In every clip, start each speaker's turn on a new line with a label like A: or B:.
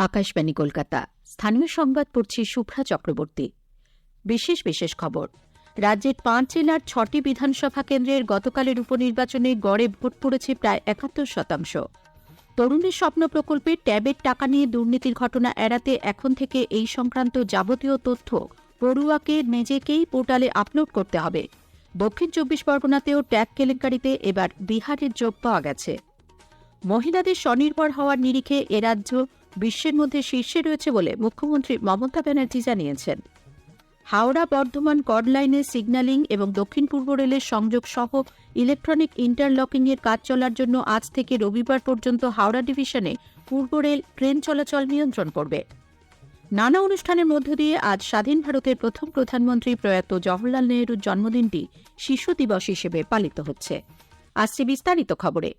A: আকাশবাণী কলকাতা। স্থানীয় সংবাদ পড়ছি শুভ্রা চক্রবর্তী। বিশেষ খবর। রাজ্যের 5 জেলার 6টি বিধানসভা কেন্দ্রের গতকালের উপনির্বাচনে গড়ে ভোট পড়েছে প্রায় 71%। তরুণের স্বপ্ন প্রকল্পে ট্যাবের টাকা নিয়ে দুর্নীতির ঘটনা এড়াতে এখন থেকে এই সংক্রান্ত যাবতীয় তথ্য পড়ুয়াকে নিজেকেই পোর্টালে আপলোড করতে হবে। দক্ষিণ 24 পরগনাতেও ট্যাব কেলেঙ্কারিতে এবার বিহারের যোগ পাওয়া গেছে। মহিলাদের স্বনির্ভর হওয়ার নিরিখে এ রাজ্য বিশ্বের মধ্যে শীর্ষে রয়েছে বলে মুখ্যমন্ত্রী মমতা ব্যানার্জি জানিয়েছেন। হাওড়া বর্ধমান কর্ড লাইনের সিগন্যালিং এবং দক্ষিণ পূর্ব রেলের সংযোগ সহ ইলেকট্রনিক ইন্টারলকিংয়ের কাজ চলার জন্য আজ থেকে রবিবার পর্যন্ত হাওড়া ডিভিশনে পূর্ব রেল ট্রেন চলাচল নিয়ন্ত্রণ করবে। নানা অনুষ্ঠানের মধ্য দিয়ে আজ স্বাধীন ভারতের প্রথম প্রধানমন্ত্রী প্রয়াত জওহরলাল নেহরুর জন্মদিনটি শিশু দিবস হিসেবে পালিত হচ্ছে। আসছে বিস্তারিত খবরে।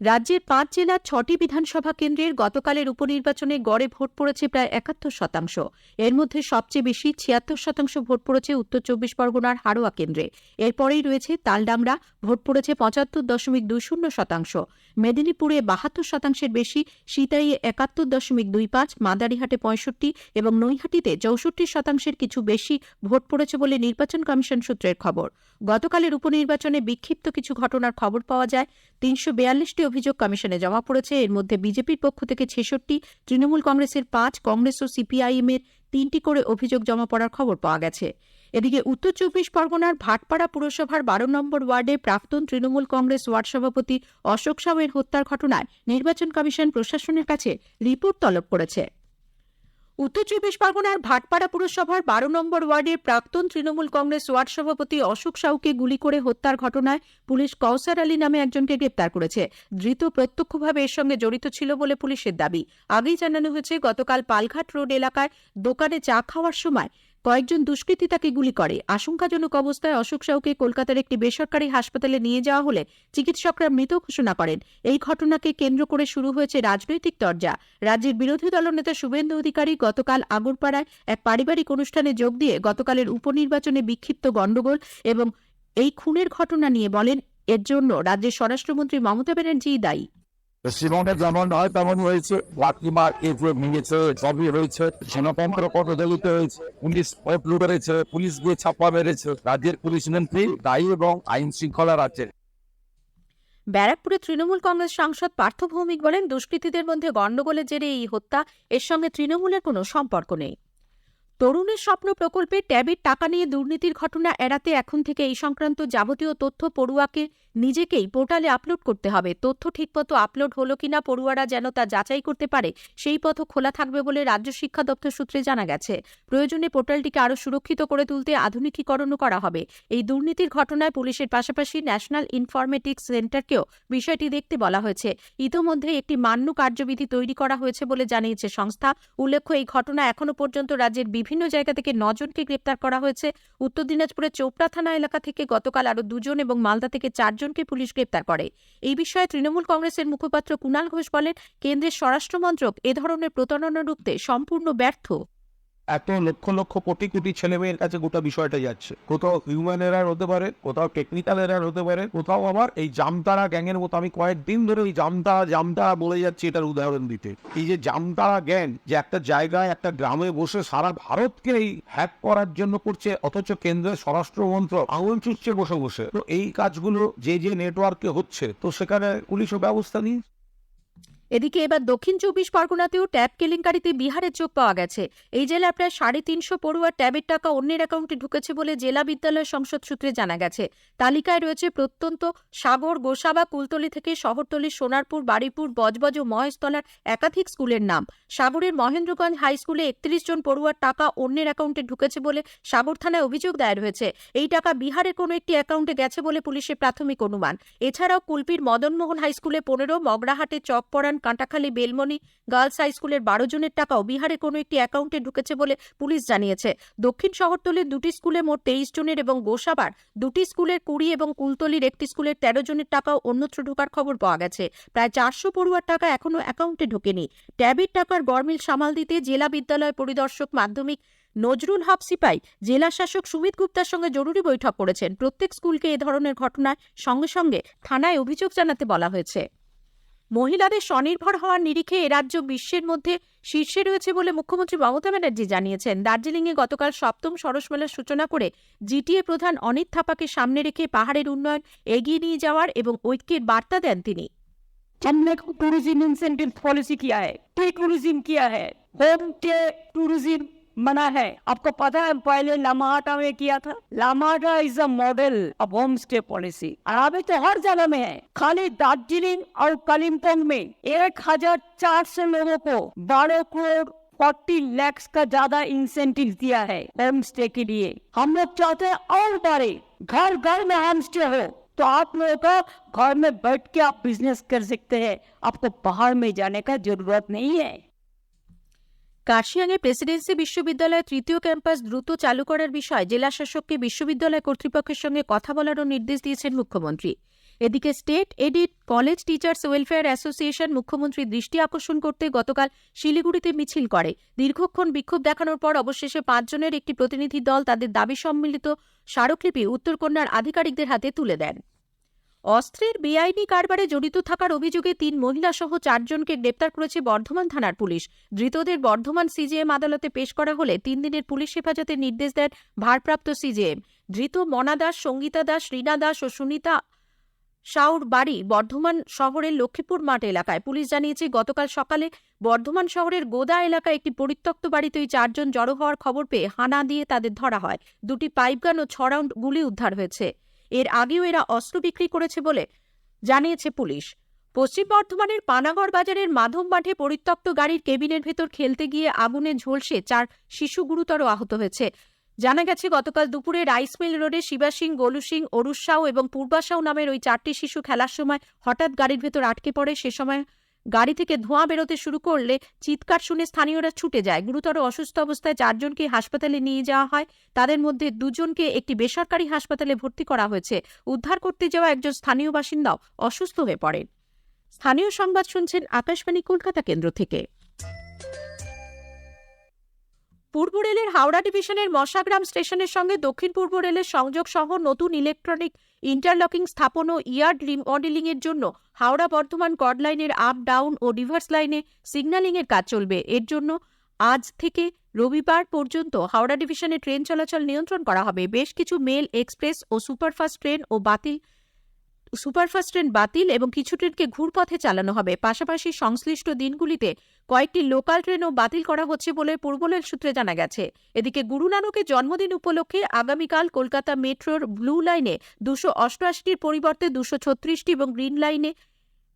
A: রাজ্যের 5 জেলার 6টি বিধানসভা কেন্দ্রের গতকালের উপনির্বাচনে গড়ে ভোট পড়েছে প্রায় 71%। এর মধ্যে সবচেয়ে বেশি 76% ভোট পড়েছে উত্তর 24 পরগনার হাড়োয়া কেন্দ্রে। এরপরেই রয়েছে তালডাংরা, ভোট পড়েছে 75.20%। মেদিনীপুরে 72%-এর বেশি, সিতাইয়ে 71.25, মাদারিহাটে 65 এবং নৈহাটিতে 64%-এর কিছু বেশি ভোট পড়েছে বলে নির্বাচন কমিশন সূত্রের খবর। গতকালের উপনির্বাচনে বিক্ষিপ্ত কিছু ঘটনার খবর পাওয়া যায়। 342টি অভিযোগ কমিশনে জমা পড়েছে। এর মধ্যে বিজেপির পক্ষ থেকে 66, তৃণমূল কংগ্রেসের 5, কংগ্রেস ও সিপিআইএম-এর 3টি করে অভিযোগ জমা পড়ার খবর পাওয়া গেছে। এদিকে উত্তর 24 পরগনার ভাটপাড়া পুরসভার 12 নম্বর ওয়ার্ডে প্রাক্তন তৃণমূল কংগ্রেস ওয়ার্ড সভাপতি অশোক সাউয়ের হত্যার ঘটনায় নির্বাচন কমিশন প্রশাসনের কাছে রিপোর্ট তলব করেছে। উত্তর 24 পরগনার ভাটপাড়া পুরসভার 12 নম্বর ওয়ার্ডের প্রাক্তন তৃণমূল কংগ্রেস ওয়ার্ড সভাপতি অশোক সাউকে গুলি করে হত্যার ঘটনায় পুলিশ কৌসার আলী নামে একজনকে গ্রেপ্তার করেছে। ধৃত প্রত্যক্ষভাবে এর সঙ্গে জড়িত ছিল বলে পুলিশের দাবি। আগেই জানানো হয়েছে, গতকাল পালঘাট রোড এলাকায় দোকানে চা খাওয়ার সময় কয়েকজন দুষ্কৃতী তাকে গুলি করে। আশঙ্কাজনক অবস্থায় অশোক সাউকে কলকাতার একটি বেসরকারি হাসপাতালে নিয়ে যাওয়া হলে চিকিৎসকরা মৃত ঘোষণা করেন। এই ঘটনাকে কেন্দ্র করে শুরু হয়েছে রাজনৈতিক তরজা। রাজ্যের বিরোধী দলনেতা শুভেন্দু অধিকারী গতকাল আগরপাড়ায় এক পারিবারিক অনুষ্ঠানে যোগ দিয়ে গতকালের উপনির্বাচনে বিক্ষিপ্ত গণ্ডগোল এবং এই খুনের ঘটনা নিয়ে বলেন, এর জন্য রাজ্যের স্বরাষ্ট্রমন্ত্রী মমতা ব্যানার্জি দায়ী।
B: পশ্চিমবঙ্গে যেমন হয় তেমন হয়েছে, ভেঙেছে, সবই হয়েছে, সেনাতন্ত্র পদদলিত হয়েছে, পুলিশ লুটেছে, পুলিশ গিয়ে ছাপা মেরেছে। রাজ্যের পুলিশ মন্ত্রী দায়ী এবং আইন শৃঙ্খলা রাজ্যের।
A: ব্যারাকপুরে তৃণমূল কংগ্রেস সাংসদ পার্থ ভৌমিক বলেন, দুষ্কৃতীদের মধ্যে গণ্ডগোলের জেরে এই হত্যা, এর সঙ্গে তৃণমূলের কোনো সম্পর্ক নেই। তরুণের স্বপ্ন প্রকল্পে ট্যাবের টাকা নিয়ে দুর্নীতির ঘটনা এড়াতে এখন থেকে এই সংক্রান্ত যাবতীয় তথ্য পড়ুয়াকে নিজেকেই পোর্টালে আপলোড করতে হবে। তথ্য ঠিকমতো আপলোড হলো কিনা পড়ুয়ারা যেন তা যাচাই করতে পারে, সেই পথও খোলা থাকবে বলে রাজ্য শিক্ষা দপ্তর সূত্রে জানা গেছে। প্রয়োজনে পোর্টালটিকে আরও সুরক্ষিত করে তুলতে আধুনিকীকরণও করা হবে। এই দুর্নীতির ঘটনায় পুলিশের পাশাপাশি ন্যাশনাল ইনফরমেটিক্স সেন্টারকেও বিষয়টি দেখতে বলা হয়েছে। ইতোমধ্যে একটি মান্য কার্যবিধি তৈরি করা হয়েছে বলে জানিয়েছে সংস্থা। উল্লেখ্য, এই ঘটনা এখনো পর্যন্ত রাজ্যের বিভিন্ন জায়গা থেকে 9 জনকে গ্রেপ্তার করা হয়েছে। উত্তর দিনাজপুরের চোপড়া থানা এলাকা থেকে গতকাল আরও 2 জন এবং মালদা থেকে 4 জনকে পুলিশ গ্রেপ্তার করে। এই বিষয়ে তৃণমূল কংগ্রেসের মুখপাত্র কুণাল ঘোষ বলেন, কেন্দ্রের স্বরাষ্ট্র মন্ত্রক এ ধরনের প্রতারণা রুখতে সম্পূর্ণ ব্যর্থ।
C: এত লক্ষ লক্ষ কোটি কোটি ছেলে মেয়ের কাছে গোটা বিষয়টা যাচ্ছে। কোথাও হিউম্যান এরার হতে পারে, কোথাও টেকনিক্যাল এরার হতে পারে, কোথাও আবার এই জামতারা গ্যাংয়ের মতো। আমি কয়েকদিন ধরে ওই জামতারা বলে যাচ্ছি এটার উদাহরণ দিতে। এই যে জামতারা গ্যাং যে একটা জায়গায় একটা গ্রামে বসে সারা ভারতকে এই হ্যাক করার জন্য করছে, অথচ কেন্দ্রের স্বরাষ্ট্র মন্ত্রক আঙুল চুষছে বসে বসে। তো এই কাজগুলো যে নেটওয়ার্কে হচ্ছে, তো সেখানে পুলিশও ব্যবস্থা নিয়ে।
A: এদিকে এবার দক্ষিণ 24 পরগনাতেও ট্যাব কেলেঙ্কারিতে বিহারের চোখ পাওয়া গেছে। এই জেলায় প্রায় 350 পড়ুয়ার ট্যাবের টাকা অন্যের অ্যাকাউন্টে ঢুকেছে বলে জেলা বিদ্যালয় সংসদ সূত্রে জানা গেছে। তালিকায় রয়েছে প্রত্যন্ত সাগর, গোসাবা, কুলতলি থেকে শহরতলি, সোনারপুর, বাড়িপুর, বজবজ ও মহেশতলার একাধিক স্কুলের নাম। সাগরের মহেন্দ্রগঞ্জ হাই স্কুলে 31 জন পড়ুয়ার টাকা অন্যের অ্যাকাউন্টে ঢুকেছে বলে সাগর থানায় অভিযোগ দায়ের হয়েছে। এই টাকা বিহারের কোনো একটি অ্যাকাউন্টে গেছে বলে পুলিশের প্রাথমিক অনুমান। এছাড়াও কুলপির মদনমোহন হাই স্কুলে 15, মগরাহাটে চকপড়ান, কাঁটাখালী, বেলমনি গার্লস হাই স্কুলের 12 জনের টাকাও বিহারে কোনো একটি অ্যাকাউন্টে ঢুকেছে বলে পুলিশ জানিয়েছে। দক্ষিণ শহরতলির 2টি স্কুলে মোট 23 জনের এবং গোসাবার 2টি স্কুলের 20 এবং কুলতলির একটি স্কুলের 13 জনের টাকাও অন্যত্র ঢোকার খবর পাওয়া গেছে। প্রায় 400 পড়ুয়ার টাকা এখনো অ্যাকাউন্টে ঢোকেনি। ট্যাবের টাকার গরমিল সামাল দিতে জেলা বিদ্যালয় পরিদর্শক মাধ্যমিক নজরুল হক সিপাই জেলা শাসক সুমিত গুপ্তার সঙ্গে জরুরি বৈঠক করেছেন। প্রত্যেক স্কুলকে এ ধরনের ঘটনায় সঙ্গে সঙ্গে থানায় অভিযোগ জানাতে বলা হয়েছে। মহিলাদের স্বনির্ভর হওয়ার নিরিখে এ রাজ্য বিশ্বের মধ্যে শীর্ষে রয়েছে বলে মুখ্যমন্ত্রী মমতা ব্যানার্জি জানিয়েছেন। দার্জিলিংয়ে গতকাল ৭ম সরস মেলার সূচনা করে জিটিএ প্রধান অনিত থাপাকে সামনে রেখে পাহাড়ের উন্নয়ন এগিয়ে নিয়ে যাওয়ার এবং ঐক্যের বার্তা দেন তিনি।
D: हमने टूरिज्म इंसेंटिव पॉलिसी किया है, टे टूरिज्म किया है, होम टे टूरिज्म मना है। आपको पता है पहले लामाहाटा में किया था। Lamahatta is a model of home stay policy और अभी तो हर जगह में है। खाली दार्जिलिंग और कालिम्पोंग में 1400 लोगों को 12 करोड़ 40 लाख का ज्यादा इंसेंटिव दिया है होम स्टे के लिए। हम लोग चाहते हैं और बढ़े, घर घर में होम स्टे हो तो आप लोगों का घर में बैठ के आप बिजनेस कर सकते हैं, आपको बाहर में जाने का जरूरत नहीं है।
A: কার্শিয়াংয়ে প্রেসিডেন্সি বিশ্ববিদ্যালয়ের ৩য় ক্যাম্পাস দ্রুত চালু করার বিষয়ে জেলা শাসককে বিশ্ববিদ্যালয় কর্তৃপক্ষের সঙ্গে কথা বলারও নির্দেশ দিয়েছেন মুখ্যমন্ত্রী। এদিকে state aided college teachers welfare association মুখ্যমন্ত্রীর দৃষ্টি আকর্ষণ করতে গতকাল শিলিগুড়িতে মিছিল করে। দীর্ঘক্ষণ বিক্ষোভ দেখানোর পর অবশেষে ৫ জনের একটি প্রতিনিধি দল তাদের দাবি সম্মিলিত স্মারকলিপি উত্তরকন্যার আধিকারিকদের হাতে তুলে দেন। অস্ত্রের বেআইনি কারবারে জড়িত থাকার অভিযোগে ৩ মহিলা সহ ৪ জনকে গ্রেপ্তার করেছে বর্ধমান থানার পুলিশ। ধৃতদের বর্ধমান সিজেএম আদালতে পেশ করা হলে ৩ দিনের পুলিশ হেফাজতের নির্দেশ দেন ভারপ্রাপ্ত সিজেএম। ধৃত মনা দাস, সঙ্গীতা দাস, রীনা দাস ও সুনিতা সাউর বাড়ি বর্ধমান শহরের লক্ষ্মীপুর মাঠ এলাকায়। পুলিশ জানিয়েছে গতকাল সকালে বর্ধমান শহরের গোদা এলাকায় একটি পরিত্যক্ত বাড়িতে ওই ৪ জন জড়ো হওয়ার খবর পেয়ে হানা দিয়ে তাদের ধরা হয়। ২টি পাইপগান ও ৬ রাউন্ড গুলি উদ্ধার হয়েছে। এর আগেও এরা অস্ত্র বিক্রি করেছে বলে জানিয়েছে পুলিশ। পশ্চিম বর্ধমানের পানাগড় বাজারের মাধব মাঠে পরিত্যক্ত গাড়ির কেবিনের ভেতর খেলতে গিয়ে আগুনে ঝলসে ৪ শিশু গুরুতর আহত হয়েছে। জানা গেছে গতকাল দুপুরে রাইস মিল রোডে শিবা সিং, গোলু সিং, অরুষ সাউ এবং পূর্বা সাউ নামের ওই ৪টি শিশু খেলার সময় হঠাৎ গাড়ির ভেতর আটকে পড়ে। সে সময় গাড়ি থেকে ধোঁয়া বেরোতে শুরু করলে চিৎকার শুনে স্থানীয়রা ছুটে যায়। গুরুতর অসুস্থ অবস্থায় ৪ জনকে হাসপাতালে নিয়ে যাওয়া হয়। তাদের মধ্যে 2 জনকে একটি বেসরকারি হাসপাতালে ভর্তি করা হয়েছে। উদ্ধার করতে যাওয়া একজন স্থানীয় বাসিন্দাও অসুস্থ হয়ে পড়েন। স্থানীয় সংবাদ শুনছেন আকাশবাণী কলকাতা কেন্দ্র থেকে। পূর্ব রেলের হাওড়া ডিভিশনের মশাগ্রাম স্টেশনের সঙ্গে দক্ষিণ পূর্ব রেলের সংযোগ সহ নতুন ইলেকট্রনিক ইন্টারলকিং স্থাপন ও ইয়ার্ড রিমডেলিং এর জন্য হাওড়া বর্ধমান কর্ড লাইনের আপ ডাউন ও রিভার্স লাইনে সিগন্যালিং এর কাজ চলবে। এর জন্য আজ থেকে রবিবার পর্যন্ত হাওড়া ডিভিশনে ট্রেন চলাচল নিয়ন্ত্রণ করা হবে। বেশ কিছু মেল, এক্সপ্রেস ও সুপারফাস্ট ট্রেন বাতিল এবং কিছু ট্রেনকে ঘুরপথে চালানো হবে। পাশাপাশি সংশ্লিষ্ট দিনগুলিতে কয়েকটি লোকাল ট্রেনও বাতিল করা হচ্ছে বলে পূর্ব রেল সূত্রে জানা গেছে। এদিকে গুরু নানকের জন্মদিন উপলক্ষে আগামীকাল কলকাতা মেট্রোর ব্লু লাইনে 288টির পরিবর্তে 236টি এবং গ্রিন লাইনে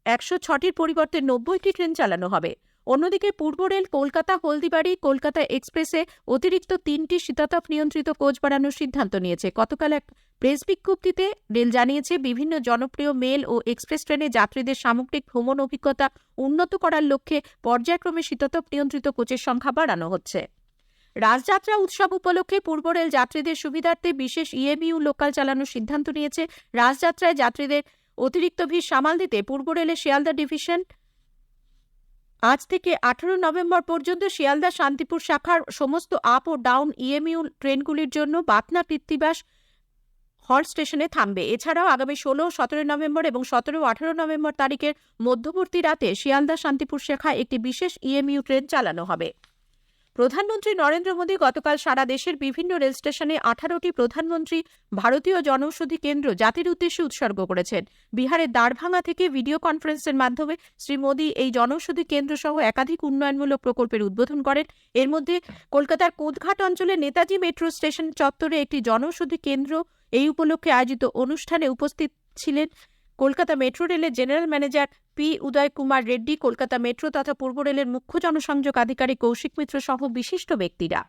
A: 106টির পরিবর্তে 90টি ট্রেন চালানো হবে। অন্যদিকে পূর্ব রেল কলকাতা হলদিবাড়ি কলকাতা এক্সপ্রেসে অতিরিক্ত 3টি শীতাতপ নিয়ন্ত্রিত কোচ বাড়ানোর সিদ্ধান্ত নিয়েছে। গতকাল এক প্রেস বিজ্ঞপ্তিতে রেল জানিয়েছে বিভিন্ন জনপ্রিয় মেল ও এক্সপ্রেস ট্রেনে যাত্রীদের সামগ্রিক ভ্রমণ অভিজ্ঞতা উন্নত করার লক্ষ্যে পর্যায়ক্রমে শীতাতপ নিয়ন্ত্রিত কোচের সংখ্যা বাড়ানো হচ্ছে। রাজযাত্রা উৎসব উপলক্ষে পূর্ব রেল যাত্রীদের সুবিধার্থে বিশেষ ইএমইউ লোকাল চালানোর সিদ্ধান্ত নিয়েছে। রাজযাত্রায় যাত্রীদের অতিরিক্ত ভিড় সামাল দিতে পূর্ব রেলের শিয়ালদা ডিভিশন আজ থেকে 18 নভেম্বর পর্যন্ত শিয়ালদা শান্তিপুর শাখার সমস্ত আপ ও ডাউন ইএমইউ ট্রেনগুলির জন্য বাতনা কৃত্তিবাস হল্ট স্টেশনে থামবে। এছাড়াও আগামী 16, 17 নভেম্বর এবং 17 ও 18 নভেম্বর তারিখের মধ্যবর্তী রাতে শিয়ালদা শান্তিপুর শাখায় একটি বিশেষ ইএমইউ ট্রেন চালানো হবে। প্রধানমন্ত্রী নরেন্দ্র মোদী গতকাল সারা দেশের বিভিন্ন রেল স্টেশনে 18টি প্রধানমন্ত্রী ভারতীয় জনৌষধি কেন্দ্র জাতির উদ্দেশ্যে উৎসর্গ করেছেন। বিহারের দ্বারভাঙা থেকে ভিডিও কনফারেন্সের মাধ্যমে শ্রী মোদী এই জনৌষধি কেন্দ্র সহ একাধিক উন্নয়নমূলক প্রকল্পের উদ্বোধন করেন। এর মধ্যে কলকাতার কোদঘাট অঞ্চলে নেতাজি মেট্রো স্টেশন চত্বরে একটি জনৌষধি কেন্দ্র। এই উপলক্ষে আয়োজিত অনুষ্ঠানে উপস্থিত ছিলেন কলকাতা মেট্রো রেলের জেনারেল ম্যানেজার পি উদয় কুমার রেড্ডি, কলকাতা মেট্রো তথা পূর্ব রেলের মুখ্য জনসংযোগ আধিকারিক কৌশিক মিত্র সহ বিশিষ্ট ব্যক্তিরা।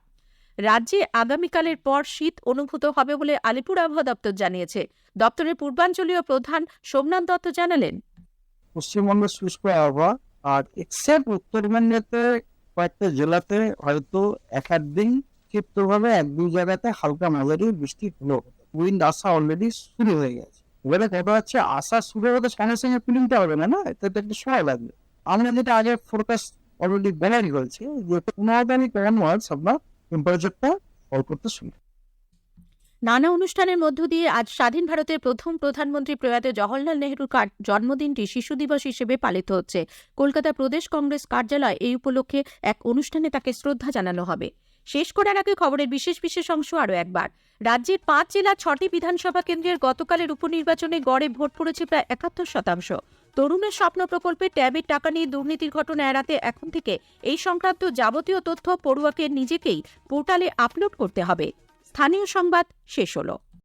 A: রাজ্যে আগামীকালের পর শীত অনুভূত হবে বলে আলিপুর আবহাওয়া দপ্তর জানিয়েছে। দপ্তরের পূর্বাঞ্চলীয় প্রধান সোমনাথ দত্ত জানালেন,
E: পশ্চিমবঙ্গের শুষ্ক আবহাওয়া আর এক্সেপ্ট উত্তরবঙ্গেতে কয়েকটা জেলাতে হয়তো এক দিন ক্ষিপ্তভাবে 1-2 জায়গাতে হালকা মাঝারি বৃষ্টি হলো। উইন্ড আসা অলরেডি শুরু হয়ে গেছে। এবারে কথা হচ্ছে আসা শুরু হতে সঙ্গে সঙ্গে ফিলিংটা হবে না, এতে তো একটু সময় লাগবে। আমরা যেটা আগে ফোরকাস্ট অলরেডি বলারই হয়েছে যে 15 তারিখ অনওয়ার্ডস আপনার টেম্পারেচারটা ফল করতে শুরু।
A: নানা অনুষ্ঠানের মধ্য দিয়ে আজ স্বাধীন ভারতের প্রথম প্রধানমন্ত্রী প্রয়াত জওহরলাল নেহরুর জন্মদিনটি শিশু দিবস হিসেবে পালিত হচ্ছে। কলকাতা প্রদেশ কংগ্রেস কার্যালয় এই উপলক্ষে এক অনুষ্ঠানে তাকে শ্রদ্ধা জানানো হবে। শেষ করার আগে খবরের বিশেষ অংশ আরও একবার। রাজ্যের 5 জেলার 6টি বিধানসভা কেন্দ্রের গতকালের উপনির্বাচনে গড়ে ভোট পড়েছে প্রায় 71%। তরুণের স্বপ্ন প্রকল্পে ট্যাবের টাকা নিয়ে দুর্নীতির ঘটনা এড়াতে এখন থেকে এই সংক্রান্ত যাবতীয় তথ্য পড়ুয়াকে নিজেকেই পোর্টালে আপলোড করতে হবে। স্থানীয় সংবাদ শেষ হলো।